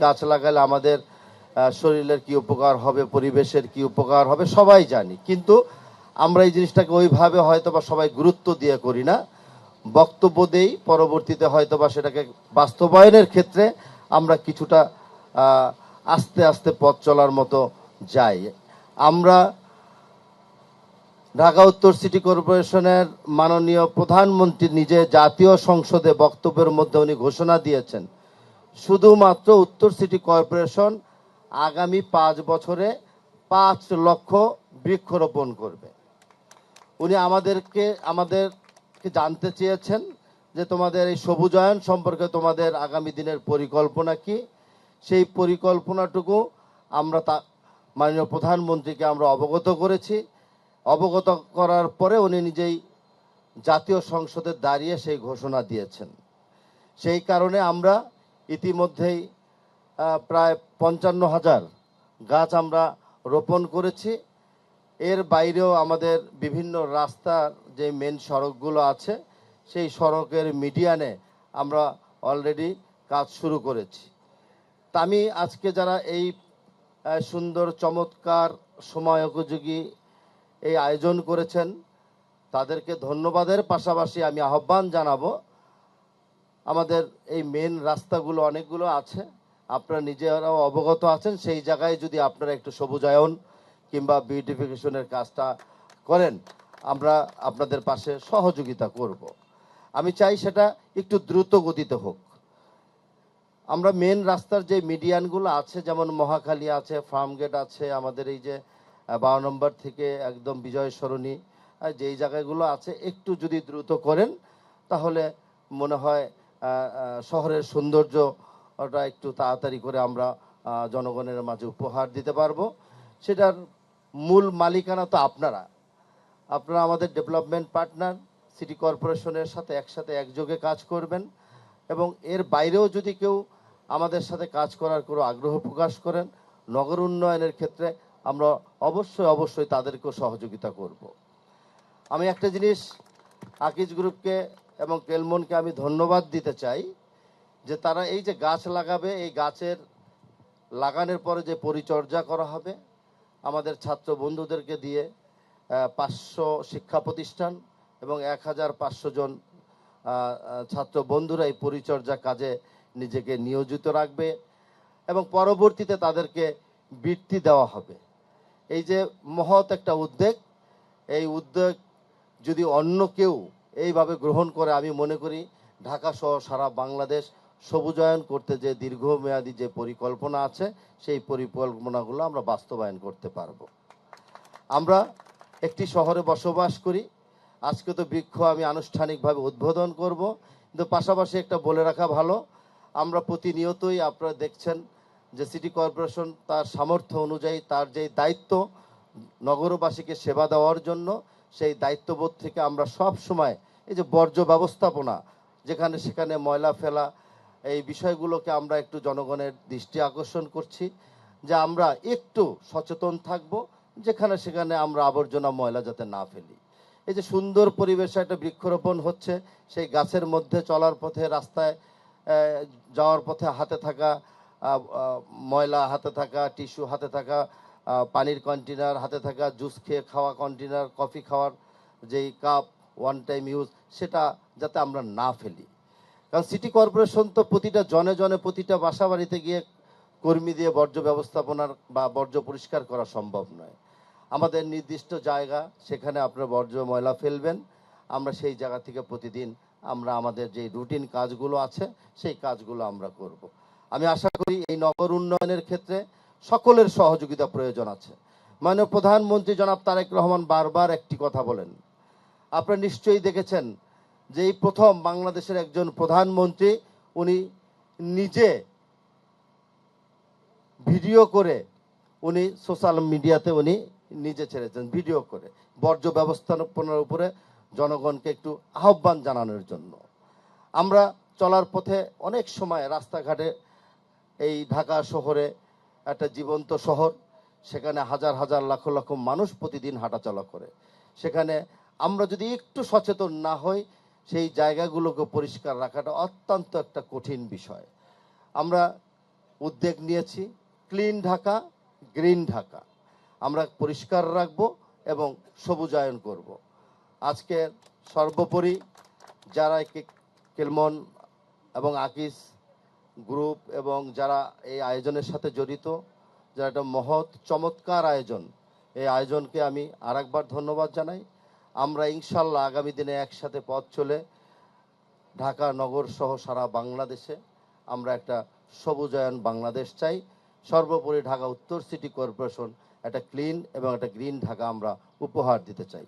গাছ লাগালে আমাদের শরীরের কি উপকার হবে, পরিবেশের কি উপকার হবে সবাই জানি, কিন্তু আমরা এই জিনিসটাকে ওইভাবে হয়তো বা সবাই গুরুত্ব দিয়ে করি না। বক্তব্য দেই, পরবর্তীতে হয়তো বা সেটাকে বাস্তবায়নের ক্ষেত্রে আমরা কিছুটা আস্তে আস্তে পথ চলার মতো যাই। আমরা ঢাকা উত্তর সিটি কর্পোরেশনের মাননীয় প্রধানমন্ত্রী নিজে জাতীয় সংসদে বক্তব্যের মধ্যে উনি ঘোষণা দিয়েছেন, শুধুমাত্র উত্তর সিটি কর্পোরেশন আগামী 5 বছরে 5 লক্ষ বৃক্ষরোপণ করবে। উনি আমাদেরকে জানতে চেয়েছেন যে তোমাদের এই সবুজায়ন সম্পর্কে তোমাদের আগামী দিনের পরিকল্পনা কি। সেই পরিকল্পনাটুকু আমরা মাননীয় প্রধানমন্ত্রীকে আমরা অবগত করেছি। অবগত করার পরে উনি নিজেই জাতীয় সংসদে দাঁড়িয়ে সেই ঘোষণা দিয়েছেন। সেই কারণে আমরা ইতিমধ্যেই প্রায় 55,000 গাছ আমরা রোপণ করেছি। এর বাইরেও আমাদের বিভিন্ন রাস্তার যে মেন সড়কগুলো আছে সেই সড়কের মিডিয়ানে আমরা অলরেডি কাজ শুরু করেছি। তা আমি আজকে যারা এই সুন্দর চমৎকার সময় উপযোগী এই আয়োজন করেছেন তাদেরকে ধন্যবাদের পাশাপাশি আমি আহ্বান জানাবো, আমাদের এই মেন রাস্তাগুলো অনেকগুলো আছে, আপনারা নিজেরাও অবগত আছেন, সেই জায়গায় যদি আপনারা একটু সবুজায়ন কিংবা বিউটিফিকেশনের কাজটা করেন আমরা আপনাদের পাশে সহযোগিতা করব। আমি চাই সেটা একটু দ্রুত গতিতে হোক। আমরা মেন রাস্তার যে মিডিয়ানগুলো আছে, যেমন মহাখালী আছে, ফার্মগেট আছে, আমাদের এই যে 12 নম্বর থেকে একদম বিজয় সরণি, যেই জায়গাগুলো আছে একটু যদি দ্রুত করেন তাহলে মনে হয় শহরের সৌন্দর্যটা একটু তাড়াতাড়ি করে আমরা জনগণের মাঝে উপহার দিতে পারবো। সেটার মূল মালিকানা তো আপনারা আমাদের ডেভেলপমেন্ট পার্টনার সিটি কর্পোরেশনের সাথে একসাথে একযোগে কাজ করবেন, এবং এর বাইরেও যদি কেউ আমাদের সাথে কাজ করার কোনো আগ্রহ প্রকাশ করেন নগর উন্নয়নের ক্ষেত্রে আমরা অবশ্যই তাদেরকেও সহযোগিতা করব। আমি একটা জিনিস আকিজ গ্রুপকে এবং কেলমনকে আমি ধন্যবাদ দিতে চাই যে তারা এই যে গাছ লাগাবে, এই গাছের লাগানোর পরে যে পরিচর্যা করা হবে, আমাদের ছাত্র বন্ধুদেরকে দিয়ে 500 শিক্ষা প্রতিষ্ঠান এবং 1500 জন ছাত্র বন্ধুরা এই পরিচর্যা কাজে নিজেকে নিয়োজিত রাখবে এবং পরবর্তীতে তাদেরকে বৃত্তি দেওয়া হবে। এই যে মহৎ একটা উদ্যোগ, এই উদ্যোগ যদি অন্য কেউ এইভাবে গ্রহণ করে আমি মনে করি ঢাকা সহ সারা বাংলাদেশ সবুজায়ন করতে যে দীর্ঘমেয়াদী যে পরিকল্পনা আছে সেই পরিকল্পনাগুলো আমরা বাস্তবায়ন করতে পারবো। আমরা একটি শহরে বসবাস করি, আজকে তো বৃক্ষ আমি আনুষ্ঠানিকভাবে উদ্বোধন করব, কিন্তু পাশাপাশি একটা বলে রাখা ভালো, আমরা প্রতিনিয়তই আপনারা দেখছেন যে সিটি কর্পোরেশন তার সামর্থ্য অনুযায়ী তার যে দায়িত্ব নগরবাসীকে সেবা দেওয়ার জন্য, সেই দায়িত্ববোধ থেকে আমরা সব সময় এই যে বর্জ্য ব্যবস্থাপনা, যেখানে সেখানে ময়লা ফেলা, এই বিষয়গুলোকে আমরা একটু জনগণের দৃষ্টি আকর্ষণ করছি যে আমরা একটু সচেতন থাকব, যেখানে সেখানে আমরা আবর্জনা ময়লা যাতে না ফেলি। এই যে সুন্দর পরিবেশে একটা বৃক্ষরোপণ হচ্ছে, সেই গাছের মধ্যে চলার পথে, রাস্তায় যাওয়ার পথে হাতে থাকা ময়লা, হাতে থাকা টিস্যু, হাতে থাকা পানির কন্টেনার, হাতে থাকা জুস খেয়ে খাওয়া কন্টেনার, কফি খাওয়ার যেই কাপ ওয়ান টাইম ইউজ, সেটা যাতে আমরা না ফেলি। কারণ সিটি কর্পোরেশন তো প্রতিটা জনে জনে প্রতিটা বাসা বাড়িতে গিয়ে কর্মী দিয়ে বর্জ্য ব্যবস্থাপনার বা বর্জ্য পরিষ্কার করা সম্ভব নয়। আমাদের নির্দিষ্ট জায়গা, সেখানে আপনারা বর্জ্য ময়লা ফেলবেন, আমরা সেই জায়গা থেকে প্রতিদিন আমরা আমাদের যে রুটিন কাজগুলো আছে সেই কাজগুলো আমরা করব। আমি আশা করি এই নগর উন্নয়নের ক্ষেত্রে সকলের সহযোগিতা প্রয়োজন আছে। মাননীয় প্রধানমন্ত্রী জনাব তারেক রহমান বারবার একটি কথা বলেন, আপনারা নিশ্চয়ই দেখেছেন যে এই প্রথম বাংলাদেশের একজন প্রধানমন্ত্রী উনি নিজে ভিডিও করে উনি সোশ্যাল মিডিয়াতে উনি নিজে ছেড়েছেন ভিডিও করে বর্জ্য ব্যবস্থাপনার উপরে জনগণকে একটু আহ্বান জানানোর জন্য। আমরা চলার পথে অনেক সময় রাস্তাঘাটে, এই ঢাকা শহরে একটা জীবন্ত শহর, সেখানে হাজার হাজার লাখ লাখ মানুষ প্রতিদিন হাঁটাচলা করে, সেখানে আমরা যদি একটু সচেতন না হই সেই জায়গাগুলোকে পরিষ্কার রাখাটা অত্যন্ত একটা কঠিন বিষয়। আমরা উদ্যোগ নিয়েছি, ক্লিন ঢাকা, গ্রিন ঢাকা। আমরা পরিষ্কার রাখব এবং সবুজায়ন করব। আজকে সর্বোপরি যারা কেলমন এবং আকিস গ্রুপ এবং যারা এই আয়োজনের সাথে জড়িত, যারা একটা মহৎ চমৎকার আয়োজন, এই আয়োজনকে আমি আরেকবার ধন্যবাদ জানাই। আমরা ইনশাল্লাহ আগামী দিনে একসাথে পথ চলে ঢাকা নগর সহ সারা বাংলাদেশে আমরা একটা সবুজায়ন বাংলাদেশ চাই। সর্বোপরি ঢাকা উত্তর সিটি কর্পোরেশন একটা ক্লিন এবং একটা গ্রিন ঢাকা আমরা উপহার দিতে চাই।